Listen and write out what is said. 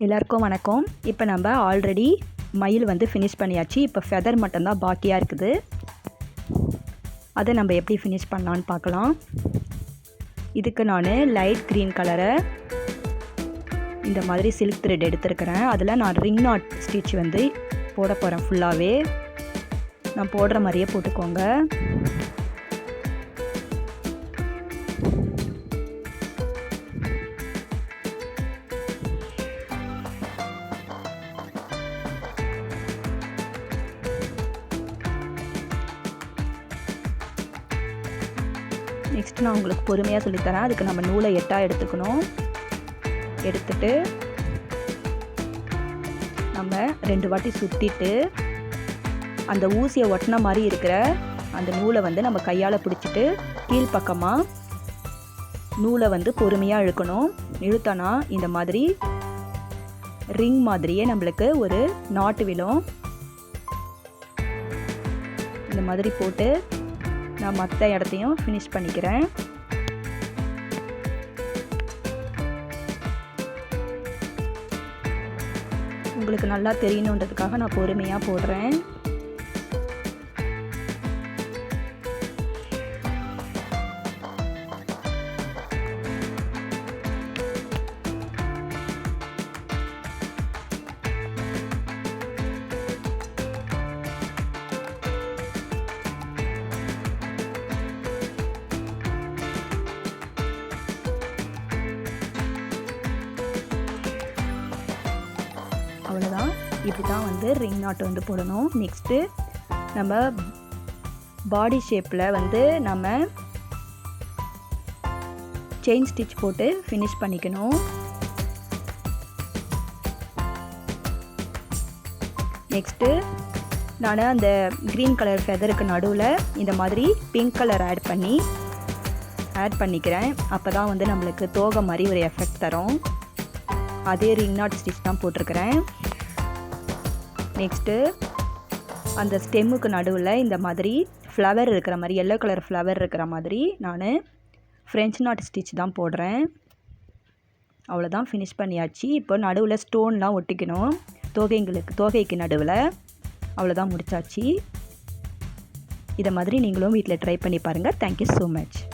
எல்லாருக்கும் வணக்கம். இப்போ நம்ம ஆல்ரெடி மயில் வந்து ஃபினிஷ் பண்ணியாச்சு. இப்போ ஃபெதர் மட்டும்தான் பாக்கியாக இருக்குது. அதை நம்ம எப்படி ஃபினிஷ் பண்ணலான்னு பார்க்கலாம். இதுக்கு நான் லைட் க்ரீன் கலரை இந்த மாதிரி சில்க் த்ரெட் எடுத்துருக்கிறேன். அதில் நான் ரிங் நாட் ஸ்டிச் வந்து போட போகிறேன். ஃபுல்லாகவே நான் போடுற மாதிரியே போட்டுக்கோங்க. நெக்ஸ்ட் நான் உங்களுக்கு பொறுமையாக சொல்லித்தரேன். அதுக்கு நம்ம நூலை 8 எடுத்துக்கணும். எடுத்துட்டு நம்ம 2 வாட்டி சுற்றிட்டு அந்த ஊசியை ஒட்டின மாதிரி இருக்கிற அந்த நூலை வந்து நம்ம கையால் பிடிச்சிட்டு கீழ்ப்பக்கமாக நூலை வந்து பொறுமையாக இழுக்கணும். இழுத்தோன்னா இந்த மாதிரி ரிங் மாதிரியே நம்மளுக்கு ஒரு நாட்டு விழும். இந்த மாதிரி போட்டு நான் மற்ற இடத்தையும் ஃபினிஷ் பண்ணிக்கிறேன். உங்களுக்கு நல்லா தெரியணுன்றதுக்காக நான் பொறுமையாக போடுறேன். அவ்வளோதான். இப்படி தான் வந்து ரிங் நாட் வந்து போடணும். நெக்ஸ்ட்டு நம்ம பாடி ஷேப்பில் வந்து நம்ம செயின் ஸ்டிச் போட்டு ஃபினிஷ் பண்ணிக்கணும். நெக்ஸ்ட்டு நான் அந்த க்ரீன் கலர் ஃபெதருக்கு நடுவில் இந்த மாதிரி பிங்க் கலர் ஆட் பண்ணிக்கிறேன். அப்போ தான் வந்து நம்மளுக்கு தோகை மாதிரி ஒரு எஃபெக்ட் தரும். அதே ரிங் நாட் ஸ்டிச் தான் போட்டிருக்கிறேன். நெக்ஸ்ட்டு அந்த ஸ்டெம்முக்கு நடுவில் இந்த மாதிரி ஃப்ளவர் இருக்கிற மாதிரி எல்லோ கலர் ஃப்ளவர் இருக்கிற மாதிரி நான் ஃப்ரெஞ்ச் நாட் ஸ்டிச் தான் போடுறேன். அவ்வளோதான், ஃபினிஷ் பண்ணியாச்சு. இப்போ நடுவில் ஸ்டோன்லாம் ஒட்டிக்கணும் தோகைக்கு நடுவில். அவ்வளோதான், முடிச்சாச்சு. இதை மாதிரி நீங்களும் வீட்டில் ட்ரை பண்ணி பாருங்கள். Thank you so much.